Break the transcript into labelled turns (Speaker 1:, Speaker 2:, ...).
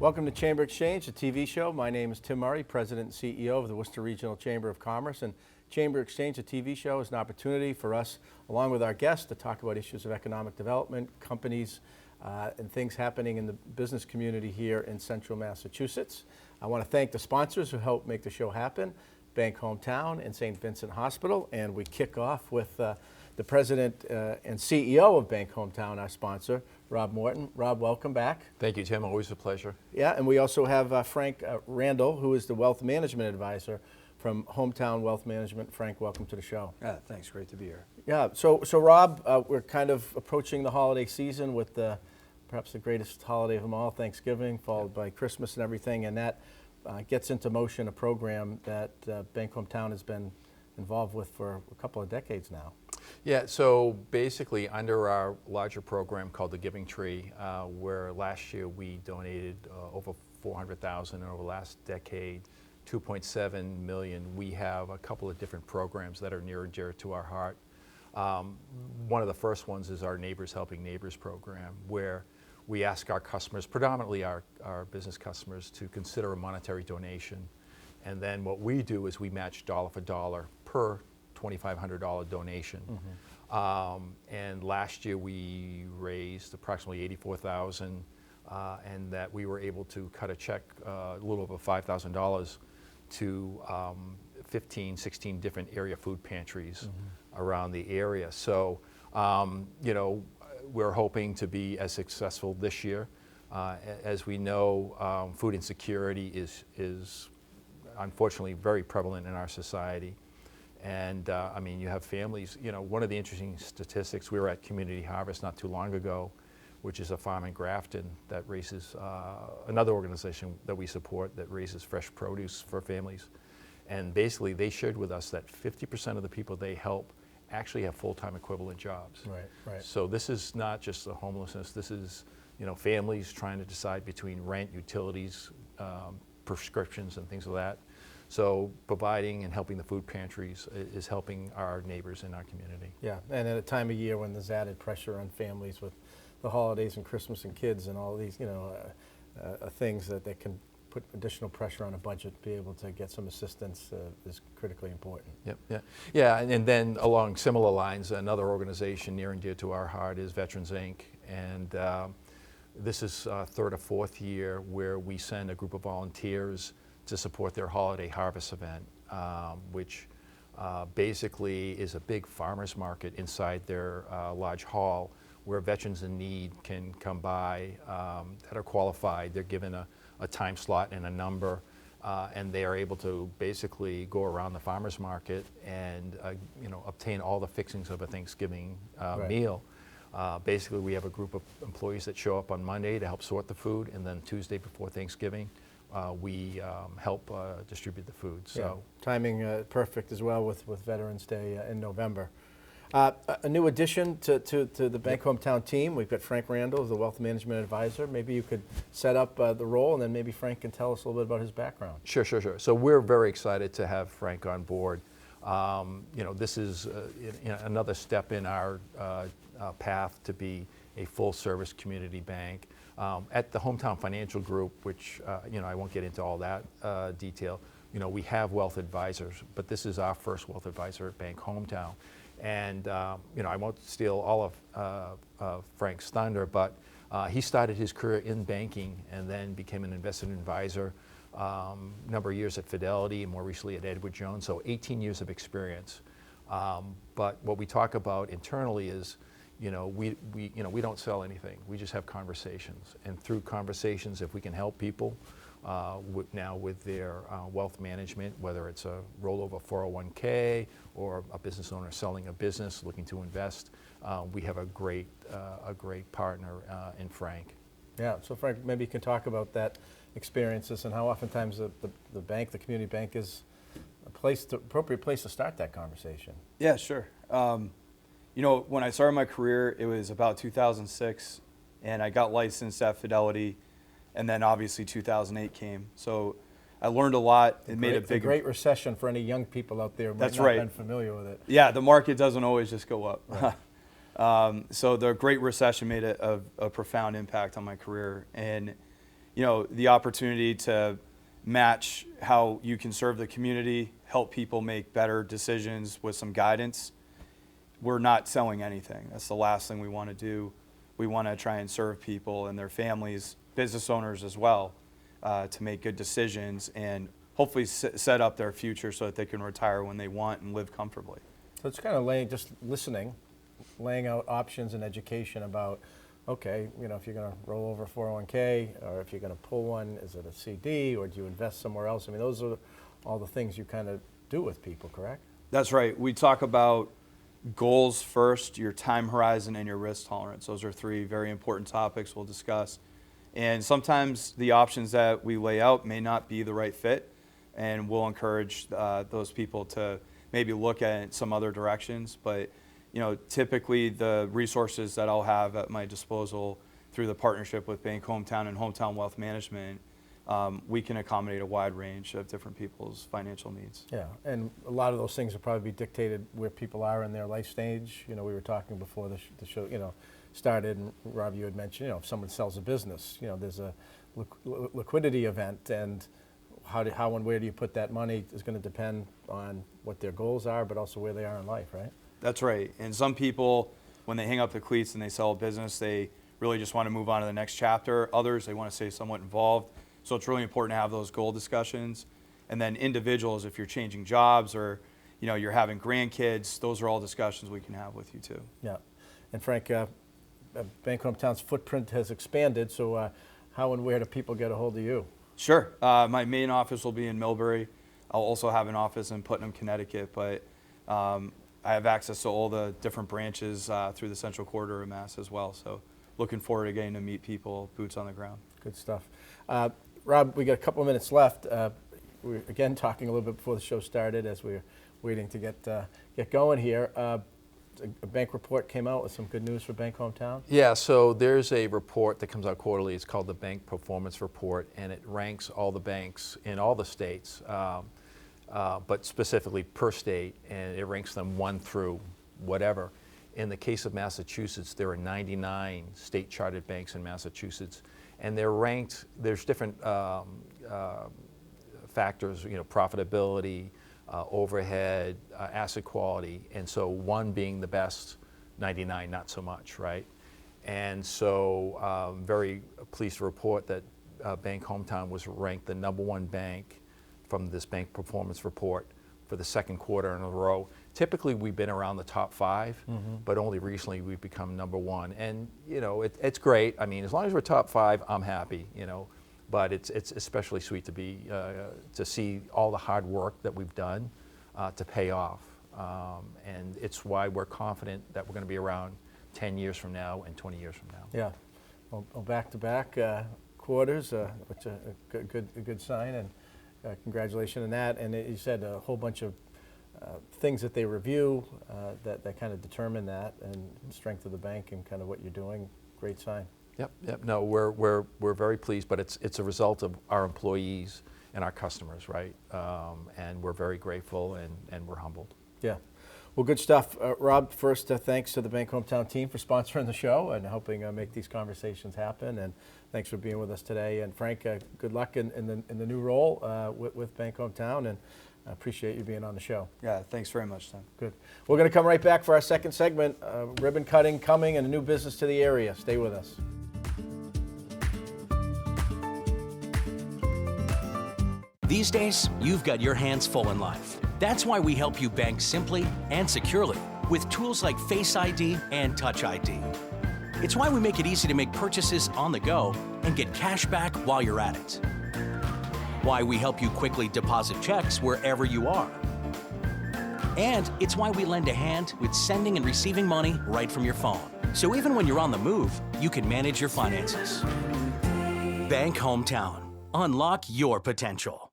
Speaker 1: Welcome to Chamber Exchange, the TV show. My name is Tim Murray, President and CEO of the Worcester Regional Chamber of Commerce. And Chamber Exchange, the TV show, is an opportunity for us, along with our guests, to talk about issues of economic development, companies, and things happening in the business community here in central Massachusetts. I want to thank the sponsors who helped make the show happen, Bankhometown and St. Vincent Hospital. And we kick off with the President and CEO of Bankhometown, our sponsor, Rob Morton. Rob, welcome back.
Speaker 2: Thank you, Tim. Always a pleasure.
Speaker 1: Yeah, and we also have Frank Randall, who is the Wealth Management Advisor from Hometown Wealth Management. Frank, welcome to the show.
Speaker 3: Yeah, thanks. Great to be here.
Speaker 1: Yeah, so Rob, we're kind of approaching the holiday season with perhaps the greatest holiday of them all, Thanksgiving, followed by Christmas and everything, and that gets into motion a program that Bankhometown has been involved with for a couple of decades now.
Speaker 2: Yeah, so basically under our larger program called the Giving Tree, where last year we donated over $400,000, and over the last decade, $2.7 million, we have a couple of different programs that are near and dear to our heart. One of the first ones is our Neighbors Helping Neighbors program, where we ask our customers, predominantly our business customers, to consider a monetary donation. And then what we do is we match dollar for dollar per $2,500 donation. Mm-hmm. And last year we raised approximately $84,000, and that we were able to cut a check a little over $5,000 to 15, 16 different area food pantries around the area. So, you know, we're hoping to be as successful this year. As we know, food insecurity is unfortunately very prevalent in our society. And I mean, you have families, you know, one of the interesting statistics, we were at Community Harvest not too long ago, which is a farm in Grafton that raises, another organization that we support that raises fresh produce for families. And basically they shared with us that 50% of the people they help actually have full-time equivalent jobs.
Speaker 1: Right.
Speaker 2: So this is not just the homelessness, this is, you know, families trying to decide between rent, utilities, prescriptions and things like that. So providing and helping the food pantries is helping our neighbors in our community.
Speaker 1: Yeah, and at a time of year when there's added pressure on families with the holidays and Christmas and kids and all these, you know, things that can put additional pressure on a budget, be able to get some assistance is critically important.
Speaker 2: Yep, yeah, and then along similar lines, another organization near and dear to our heart is Veterans Inc. And this is third or fourth year where we send a group of volunteers to support their holiday harvest event, which basically is a big farmers market inside their large hall where veterans in need can come by that are qualified. They're given a time slot and a number, and they are able to basically go around the farmers market and you know, obtain all the fixings of a Thanksgiving meal. Basically, we have a group of employees that show up on Monday to help sort the food, and then Tuesday before Thanksgiving, we help distribute the food. So
Speaker 1: yeah, timing perfect as well with Veterans Day in November. A new addition to the Bankhometown team, we've got Frank Randall, the Wealth Management Advisor. Maybe you could set up the role, and then maybe Frank can tell us a little bit about his background.
Speaker 2: Sure. So we're very excited to have Frank on board. You know, this is another step in our path to be a full-service community bank. At the Hometown Financial Group, which you know, I won't get into all that detail, you know, we have wealth advisors, but this is our first wealth advisor at Bankhometown. And you know, I won't steal all of Frank's thunder, but he started his career in banking and then became an investment advisor, number of years at Fidelity and more recently at Edward Jones, so 18 years of experience. But what we talk about internally is, you know, we don't sell anything. We just have conversations, and through conversations, if we can help people now with their wealth management, whether it's a rollover 401k or a business owner selling a business looking to invest, we have a great partner in Frank.
Speaker 1: Yeah. So Frank, maybe you can talk about that experiences and how oftentimes the bank, the community bank, is appropriate place to start that conversation.
Speaker 3: Yeah, sure. You know, when I started my career, it was about 2006, and I got licensed at Fidelity, and then obviously 2008 came. So I learned a lot. It made a big...
Speaker 1: great recession for any young people out there who might not have been familiar with it.
Speaker 3: Yeah, the market doesn't always just go up.
Speaker 1: Right.
Speaker 3: So the Great Recession made a profound impact on my career. And the opportunity to match how you can serve the community, help people make better decisions with some guidance. We're not selling anything. That's the last thing we want to do. We want to try and serve people and their families, business owners as well, to make good decisions and hopefully set up their future so that they can retire when they want and live comfortably.
Speaker 1: So it's kind of laying out options and education about, okay, if you're going to roll over 401k, or if you're going to pull one, is it a CD, or do you invest somewhere else? I mean, those are all the things you kind of do with people, correct?
Speaker 3: That's right. We talk about goals first, your time horizon, and your risk tolerance. Those are three very important topics we'll discuss. And sometimes the options that we lay out may not be the right fit, and we'll encourage those people to maybe look at some other directions. But typically the resources that I'll have at my disposal through the partnership with Bankhometown and Hometown Wealth Management, we can accommodate a wide range of different people's financial needs.
Speaker 1: Yeah, and a lot of those things will probably be dictated where people are in their life stage. We were talking before the show, started, and Rob, you had mentioned, if someone sells a business, there's a liquidity event, and how and where do you put that money is going to depend on what their goals are, but also where they are in life, right?
Speaker 3: That's right. And some people, when they hang up the cleats and they sell a business, they really just want to move on to the next chapter. Others, they want to stay somewhat involved. So it's really important to have those goal discussions. And then individuals, if you're changing jobs or you're having grandkids, those are all discussions we can have with you too.
Speaker 1: Yeah. And Frank, Bankhometown's footprint has expanded, so how and where do people get a hold of you?
Speaker 3: Sure. My main office will be in Millbury. I'll also have an office in Putnam, Connecticut, but I have access to all the different branches through the Central Corridor of Mass as well. So looking forward to getting to meet people, boots on the ground.
Speaker 1: Good stuff. Rob, we got a couple of minutes left. We were, again, talking a little bit before the show started as we were waiting to get going here. A bank report came out with some good news for Bankhometown.
Speaker 2: Yeah, so there's a report that comes out quarterly. It's called the Bank Performance Report, and it ranks all the banks in all the states, but specifically per state, and it ranks them 1 through whatever. In the case of Massachusetts, there are 99 state-chartered banks in Massachusetts, and they're ranked. There's different factors, profitability, overhead, asset quality, and so 1 being the best, 99 not so much, right? And so very pleased to report that Bankhometown was ranked the #1 bank from this bank performance report for the 2nd quarter in a row. Typically we've been around the top 5, but only recently we've become #1. And it's great. I mean, as long as we're top 5, I'm happy, But it's especially sweet to be to see all the hard work that we've done to pay off, and it's why we're confident that we're going to be around 10 years from now and 20 years from now.
Speaker 1: Yeah, well, back-to-back quarters, which is a good sign, and congratulations on that. And you said a whole bunch of things that they review that kind of determine that and strength of the bank and kind of what you're doing. Great sign.
Speaker 2: Yep. No, we're very pleased, but it's a result of our employees and our customers, right? And we're very grateful and we're humbled.
Speaker 1: Yeah. Well, good stuff. Rob, first, thanks to the Bankhometown team for sponsoring the show and helping make these conversations happen. And thanks for being with us today. And Frank, good luck in the new role with Bankhometown. And I appreciate you being on the show.
Speaker 3: Yeah, thanks very much, Tim.
Speaker 1: Good. We're going to come right back for our second segment, ribbon cutting coming and a new business to the area. Stay with us.
Speaker 4: These days, you've got your hands full in life. That's why we help you bank simply and securely with tools like Face ID and Touch ID. It's why we make it easy to make purchases on the go and get cash back while you're at it. Why we help you quickly deposit checks wherever you are. And it's why we lend a hand with sending and receiving money right from your phone. So even when you're on the move, you can manage your finances. Bankhometown. Unlock your potential.